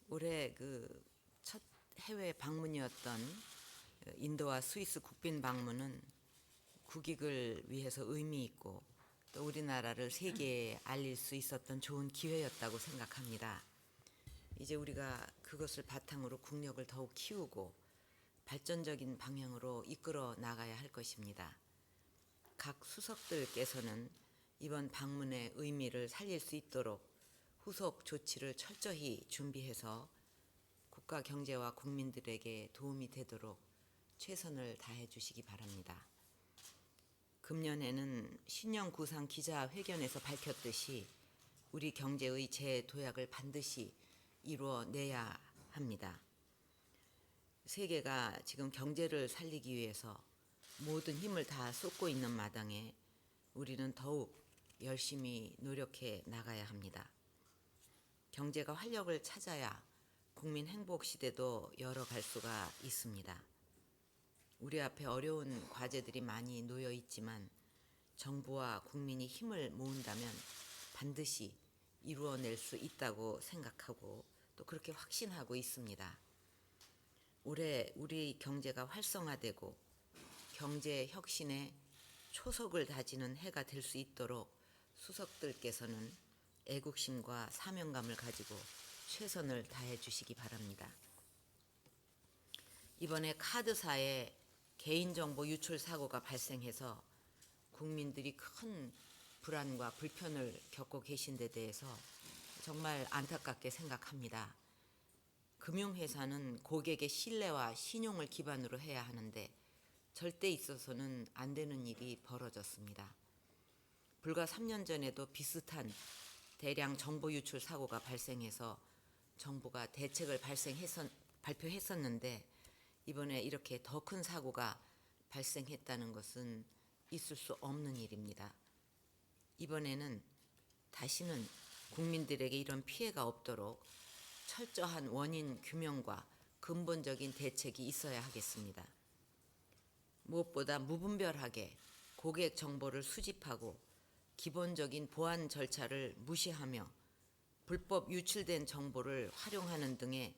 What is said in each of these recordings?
올해 그 첫 해외 방문이었던 인도와 스위스 국빈 방문은 국익을 위해서 의미 있고 또 우리나라를 세계에 알릴 수 있었던 좋은 기회였다고 생각합니다. 이제 우리가 그것을 바탕으로 국력을 더욱 키우고 발전적인 방향으로 이끌어 나가야 할 것입니다. 각 수석들께서는 이번 방문의 의미를 살릴 수 있도록 후속 조치를 철저히 준비해서 국가 경제와 국민들에게 도움이 되도록 최선을 다해 주시기 바랍니다. 금년에는 신년 구상 기자회견에서 밝혔듯이 우리 경제의 재도약을 반드시 이루어내야 합니다. 세계가 지금 경제를 살리기 위해서 모든 힘을 다 쏟고 있는 마당에 우리는 더욱 열심히 노력해 나가야 합니다. 경제가 활력을 찾아야 국민 행복 시대도 열어갈 수가 있습니다. 우리 앞에 어려운 과제들이 많이 놓여 있지만 정부와 국민이 힘을 모은다면 반드시 이루어낼 수 있다고 생각하고 또 그렇게 확신하고 있습니다. 올해 우리 경제가 활성화되고 경제 혁신의 초석을 다지는 해가 될 수 있도록 수석들께서는 애국심과 사명감을 가지고 최선을 다해 주시기 바랍니다. 이번에 카드사에 개인정보 유출 사고가 발생해서 국민들이 큰 불안과 불편을 겪고 계신 데 대해서 정말 안타깝게 생각합니다. 금융회사는 고객의 신뢰와 신용을 기반으로 해야 하는데 절대 있어서는 안 되는 일이 벌어졌습니다. 불과 3년 전에도 비슷한 대량 정보 유출 사고가 발생해서 정부가 대책을 발표했었는데 이번에 이렇게 더 큰 사고가 발생했다는 것은 있을 수 없는 일입니다. 이번에는 다시는 국민들에게 이런 피해가 없도록 철저한 원인 규명과 근본적인 대책이 있어야 하겠습니다. 무엇보다 무분별하게 고객 정보를 수집하고 기본적인 보안 절차를 무시하며 불법 유출된 정보를 활용하는 등의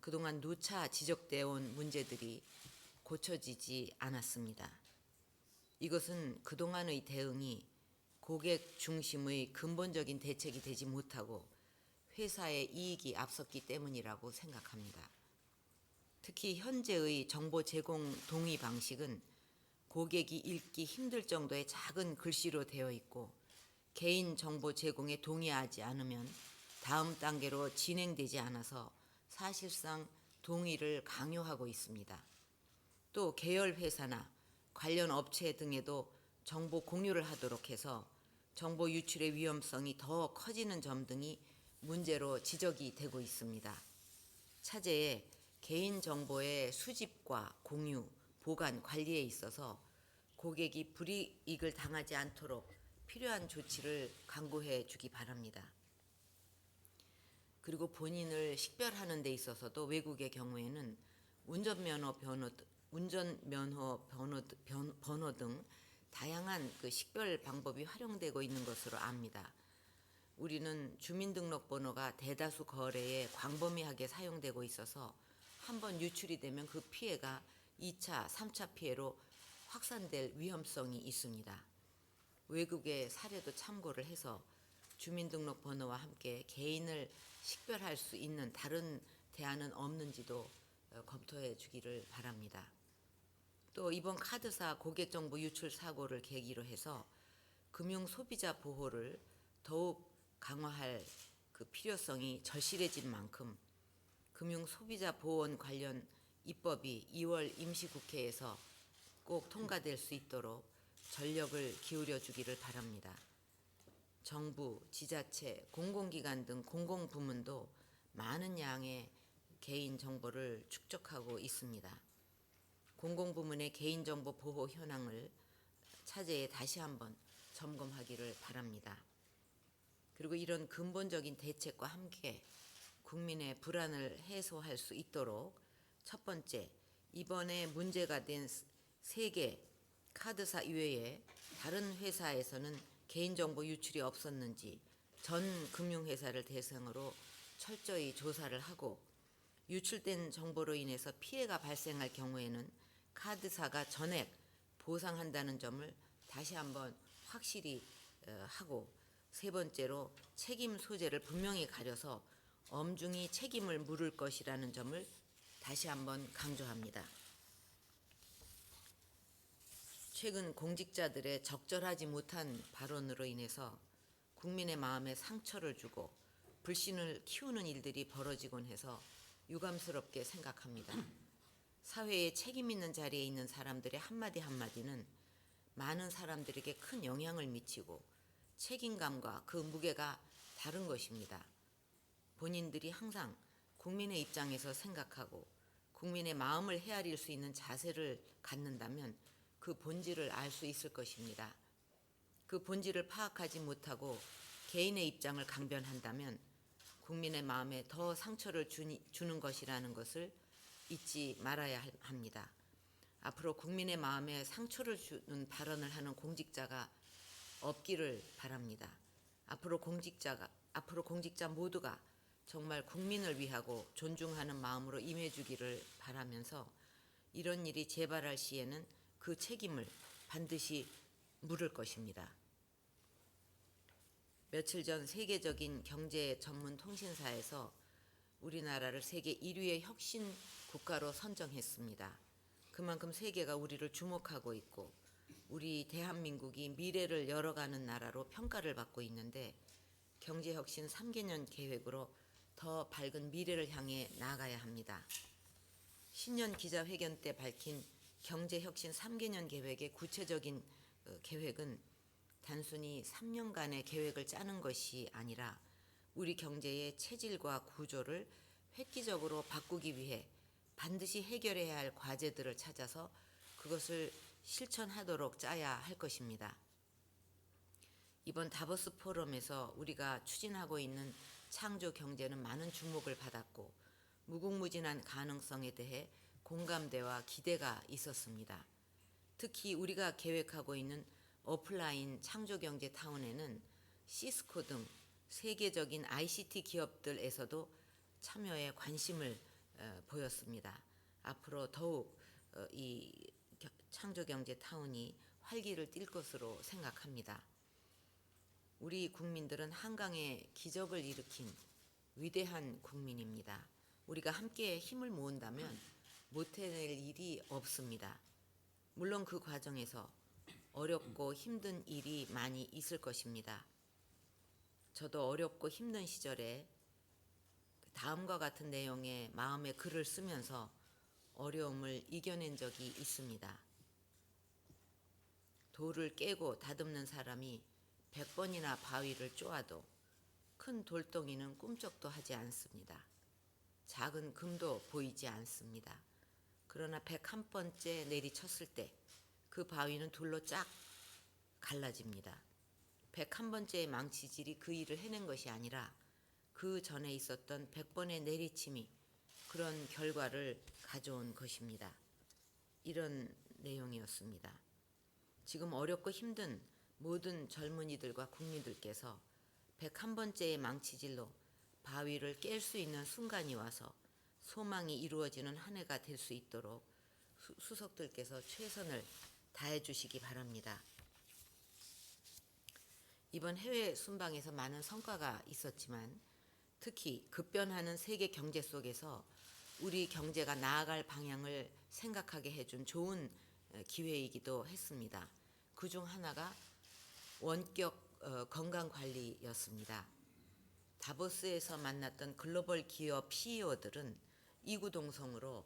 그동안 누차 지적되어 온 문제들이 고쳐지지 않았습니다. 이것은 그동안의 대응이 고객 중심의 근본적인 대책이 되지 못하고 회사의 이익이 앞섰기 때문이라고 생각합니다. 특히 현재의 정보 제공 동의 방식은 고객이 읽기 힘들 정도의 작은 글씨로 되어 있고 개인 정보 제공에 동의하지 않으면 다음 단계로 진행되지 않아서 사실상 동의를 강요하고 있습니다. 또 계열 회사나 관련 업체 등에도 정보 공유를 하도록 해서 정보 유출의 위험성이 더 커지는 점 등이 문제로 지적이 되고 있습니다. 차제에 개인정보의 수집과 공유, 보관, 관리에 있어서 고객이 불이익을 당하지 않도록 필요한 조치를 강구해 주기 바랍니다. 그리고 본인을 식별하는 데 있어서도 외국의 경우에는 운전면허 번호 등 다양한 그 식별 방법이 활용되고 있는 것으로 압니다. 우리는 주민등록번호가 대다수 거래에 광범위하게 사용되고 있어서 한번 유출이 되면 그 피해가 2차, 3차 피해로 확산될 위험성이 있습니다. 외국의 사례도 참고를 해서 주민등록번호와 함께 개인을 식별할 수 있는 다른 대안은 없는지도 검토해 주기를 바랍니다. 또 이번 카드사 고객정보 유출 사고를 계기로 해서 금융소비자 보호를 더욱 강화할 그 필요성이 절실해진 만큼 금융소비자보호원 관련 입법이 2월 임시국회에서 꼭 통과될 수 있도록 전력을 기울여 주기를 바랍니다. 정부, 지자체, 공공기관 등 공공부문도 많은 양의 개인정보를 축적하고 있습니다. 공공부문의 개인정보 보호 현황을 차제에 다시 한번 점검하기를 바랍니다. 그리고 이런 근본적인 대책과 함께 국민의 불안을 해소할 수 있도록 첫 번째, 이번에 문제가 된 세계 카드사 이외에 다른 회사에서는 개인정보 유출이 없었는지 전 금융회사를 대상으로 철저히 조사를 하고 유출된 정보로 인해서 피해가 발생할 경우에는 카드사가 전액 보상한다는 점을 다시 한번 확실히 하고, 세 번째로 책임 소재를 분명히 가려서 엄중히 책임을 물을 것이라는 점을 다시 한번 강조합니다. 최근 공직자들의 적절하지 못한 발언으로 인해서 국민의 마음에 상처를 주고 불신을 키우는 일들이 벌어지곤 해서 유감스럽게 생각합니다. 사회에 책임 있는 자리에 있는 사람들의 한마디 한마디는 많은 사람들에게 큰 영향을 미치고 책임감과 그 무게가 다른 것입니다. 본인들이 항상 국민의 입장에서 생각하고 국민의 마음을 헤아릴 수 있는 자세를 갖는다면 그 본질을 알 수 있을 것입니다. 그 본질을 파악하지 못하고 개인의 입장을 강변한다면 국민의 마음에 더 상처를 주는 것이라는 것을 잊지 말아야 합니다. 앞으로 국민의 마음에 상처를 주는 발언을 하는 공직자가 없기를 바랍니다. 앞으로 공직자 모두가 정말 국민을 위하고 존중하는 마음으로 임해주기를 바라면서 이런 일이 재발할 시에는 그 책임을 반드시 물을 것입니다. 며칠 전 세계적인 경제 전문 통신사에서 우리나라를 세계 1위의 혁신 국가로 선정했습니다. 그만큼 세계가 우리를 주목하고 있고 우리 대한민국이 미래를 열어가는 나라로 평가를 받고 있는데, 경제혁신 3개년 계획으로 더 밝은 미래를 향해 나아가야 합니다. 신년 기자회견 때 밝힌 경제혁신 3개년 계획의 구체적인 계획은 단순히 3년간의 계획을 짜는 것이 아니라 우리 경제의 체질과 구조를 획기적으로 바꾸기 위해 반드시 해결해야 할 과제들을 찾아서 그것을 실천하도록 짜야 할 것입니다. 이번 다보스 포럼에서 우리가 추진하고 있는 창조 경제는 많은 주목을 받았고 무궁무진한 가능성에 대해 공감대와 기대가 있었습니다. 특히 우리가 계획하고 있는 오프라인 창조경제 타운에는 시스코 등 세계적인 ICT 기업들에서도 참여에 관심을 보였습니다. 앞으로 더욱 이 창조경제 타운이 활기를 띨 것으로 생각합니다. 우리 국민들은 한강에 기적을 일으킨 위대한 국민입니다. 우리가 함께 힘을 모은다면 못해낼 일이 없습니다. 물론 그 과정에서 어렵고 힘든 일이 많이 있을 것입니다. 저도 어렵고 힘든 시절에 다음과 같은 내용의 마음의 글을 쓰면서 어려움을 이겨낸 적이 있습니다. 돌을 깨고 다듬는 사람이 100번이나 바위를 쪼아도 큰 돌덩이는 꿈쩍도 하지 않습니다. 작은 금도 보이지 않습니다. 그러나 101번째 내리쳤을 때 그 바위는 돌로 쫙 갈라집니다. 101번째의 망치질이 그 일을 해낸 것이 아니라 그 전에 있었던 100번의 내리침이 그런 결과를 가져온 것입니다. 이런 내용이었습니다. 지금 어렵고 힘든 모든 젊은이들과 국민들께서 101번째의 망치질로 바위를 깰 수 있는 순간이 와서 소망이 이루어지는 한 해가 될 수 있도록 수석들께서 최선을 다해 주시기 바랍니다. 이번 해외 순방에서 많은 성과가 있었지만 특히 급변하는 세계 경제 속에서 우리 경제가 나아갈 방향을 생각하게 해준 좋은 기회이기도 했습니다. 그중 하나가 원격 건강관리였습니다. 다보스에서 만났던 글로벌 기업 CEO들은 이구동성으로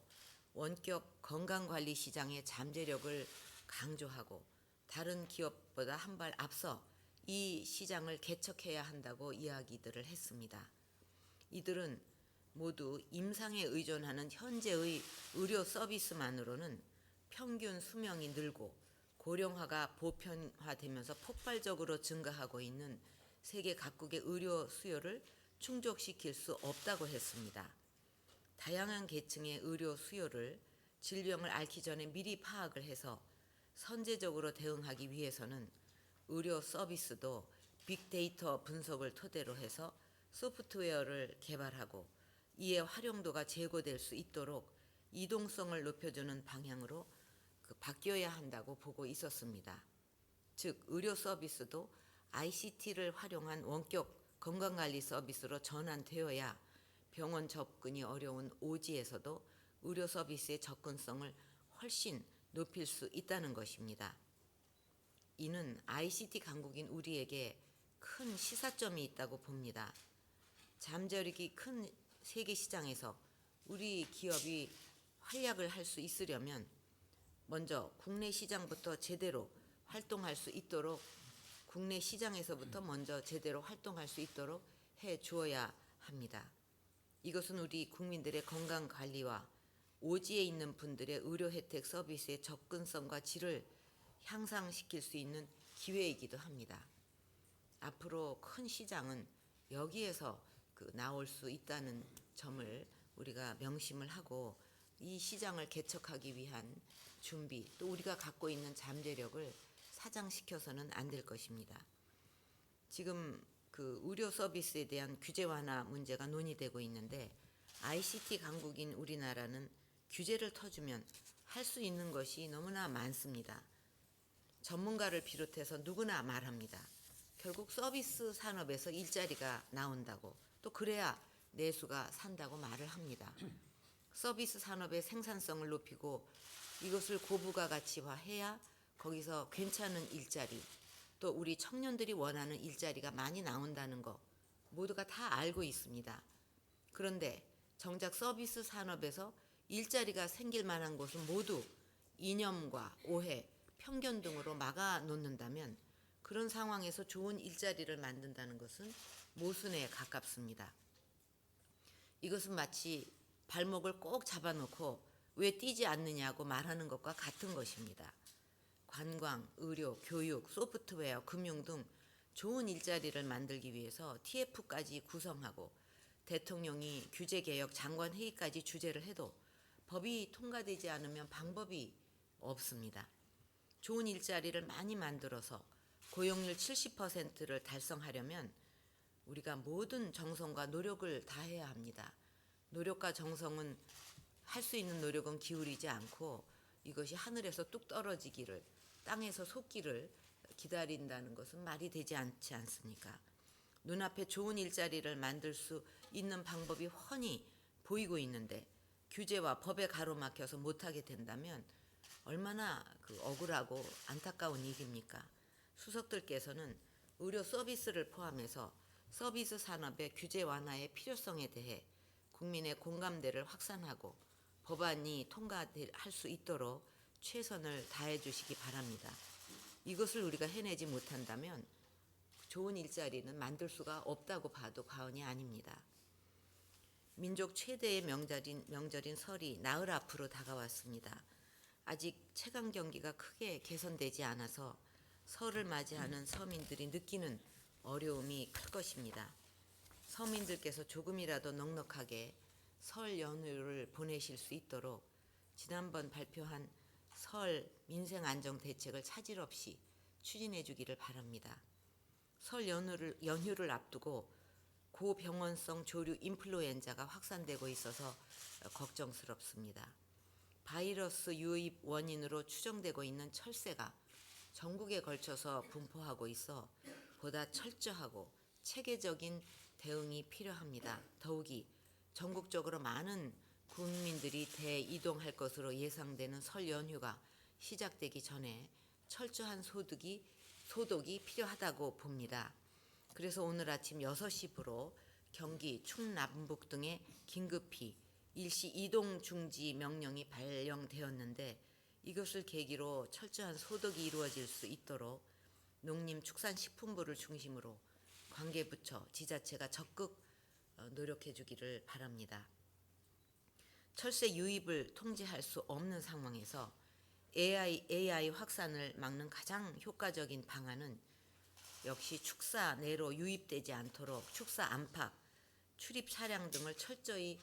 원격 건강관리 시장의 잠재력을 강조하고 다른 기업보다 한 발 앞서 이 시장을 개척해야 한다고 이야기들을 했습니다. 이들은 모두 임상에 의존하는 현재의 의료 서비스만으로는 평균 수명이 늘고 고령화가 보편화되면서 폭발적으로 증가하고 있는 세계 각국의 의료 수요를 충족시킬 수 없다고 했습니다. 다양한 계층의 의료 수요를 질병을 앓기 전에 미리 파악을 해서 선제적으로 대응하기 위해서는 의료 서비스도 빅데이터 분석을 토대로 해서 소프트웨어를 개발하고 이에 활용도가 제고될 수 있도록 이동성을 높여주는 방향으로 바뀌어야 한다고 보고 있었습니다. 즉 의료 서비스도 ICT를 활용한 원격 건강관리 서비스로 전환되어야 병원 접근이 어려운 오지에서도 의료 서비스의 접근성을 훨씬 높일 수 있다는 것입니다. 이는 ICT 강국인 우리에게 큰 시사점이 있다고 봅니다. 잠재력이 큰 세계 시장에서 우리 기업이 활약을 할 수 있으려면 먼저 국내 시장부터 제대로 활동할 수 있도록 국내 시장에서부터 먼저 제대로 활동할 수 있도록 해 주어야 합니다. 이것은 우리 국민들의 건강 관리와 오지에 있는 분들의 의료 혜택 서비스의 접근성과 질을 향상시킬 수 있는 기회이기도 합니다. 앞으로 큰 시장은 여기에서 나올 수 있다는 점을 우리가 명심을 하고 이 시장을 개척하기 위한 준비, 또 우리가 갖고 있는 잠재력을 사장시켜서는 안 될 것입니다. 지금 의료 서비스에 대한 규제 완화 문제가 논의되고 있는데 ICT 강국인 우리나라는 규제를 터주면 할 수 있는 것이 너무나 많습니다. 전문가를 비롯해서 누구나 말합니다. 결국 서비스 산업에서 일자리가 나온다고, 또 그래야 내수가 산다고 말을 합니다. 서비스 산업의 생산성을 높이고 이것을 고부가 가치화해야 거기서 괜찮은 일자리, 또 우리 청년들이 원하는 일자리가 많이 나온다는 거 모두가 다 알고 있습니다. 그런데 정작 서비스 산업에서 일자리가 생길 만한 곳은 모두 이념과 오해, 편견 등으로 막아 놓는다면 그런 상황에서 좋은 일자리를 만든다는 것은 모순에 가깝습니다. 이것은 마치 발목을 꼭 잡아놓고 왜 뛰지 않느냐고 말하는 것과 같은 것입니다. 관광, 의료, 교육, 소프트웨어, 금융 등 좋은 일자리를 만들기 위해서 TF까지 구성하고 대통령이 규제개혁 장관회의까지 주재를 해도 법이 통과되지 않으면 방법이 없습니다. 좋은 일자리를 많이 만들어서 고용률 70%를 달성하려면 우리가 모든 정성과 노력을 다해야 합니다. 노력과 정성은 할 수 있는 노력은 기울이지 않고 이것이 하늘에서 뚝 떨어지기를, 땅에서 솟기를 기다린다는 것은 말이 되지 않지 않습니까? 눈앞에 좋은 일자리를 만들 수 있는 방법이 훤히 보이고 있는데 규제와 법에 가로막혀서 못하게 된다면 얼마나 억울하고 안타까운 일입니까? 수석들께서는 의료 서비스를 포함해서 서비스 산업의 규제 완화의 필요성에 대해 국민의 공감대를 확산하고 법안이 통과할 수 있도록 최선을 다해 주시기 바랍니다. 이것을 우리가 해내지 못한다면 좋은 일자리는 만들 수가 없다고 봐도 과언이 아닙니다. 민족 최대의 명절인 설이 나흘 앞으로 다가왔습니다. 아직 체감 경기가 크게 개선되지 않아서 설을 맞이하는 서민들이 느끼는 어려움이 클 것입니다. 서민들께서 조금이라도 넉넉하게 설 연휴를 보내실 수 있도록 지난번 발표한 설 민생 안정 대책을 차질 없이 추진해 주기를 바랍니다. 설 연휴를 앞두고 고병원성 조류 인플루엔자가 확산되고 있어서 걱정스럽습니다. 바이러스 유입 원인으로 추정되고 있는 철새가 전국에 걸쳐서 분포하고 있어 보다 철저하고 체계적인 대응이 필요합니다. 더욱이 전국적으로 많은 국민들이 대이동할 것으로 예상되는 설 연휴가 시작되기 전에 철저한 소독이 필요하다고 봅니다. 그래서 오늘 아침 6시부로 경기, 충남북 등에 긴급히 일시 이동 중지 명령이 발령되었는데 이것을 계기로 철저한 소독이 이루어질 수 있도록 농림축산식품부를 중심으로 관계부처, 지자체가 적극 노력해 주기를 바랍니다. 철새 유입을 통제할 수 없는 상황에서 AI 확산을 막는 가장 효과적인 방안은 역시 축사 내로 유입되지 않도록 축사 안팎, 출입 차량 등을 철저히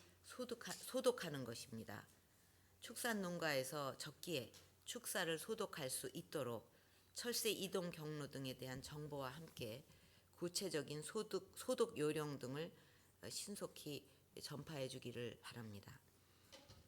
소독하는 것입니다. 축산 농가에서 적기에 축사를 소독할 수 있도록 철새 이동 경로 등에 대한 정보와 함께 구체적인 소독 요령 등을 신속히 전파해 주기를 바랍니다.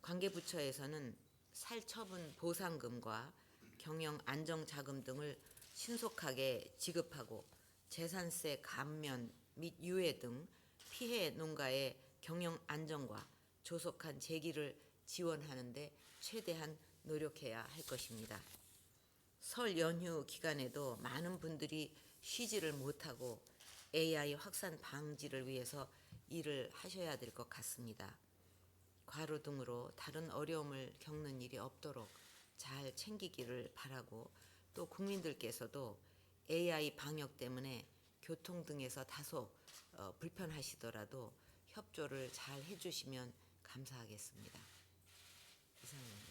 관계부처에서는 살처분 보상금과 경영 안정자금 등을 신속하게 지급하고 재산세 감면 및 유예 등 피해 농가의 경영 안정과 조속한 재기를 지원하는 데 최대한 노력해야 할 것입니다. 설 연휴 기간에도 많은 분들이 쉬지를 못하고 AI 확산 방지를 위해서 일을 하셔야 될 것 같습니다. 과로 등으로 다른 어려움을 겪는 일이 없도록 잘 챙기기를 바라고, 또 국민들께서도 AI 방역 때문에 교통 등에서 다소 불편하시더라도 협조를 잘 해주시면 감사하겠습니다. 이상입니다.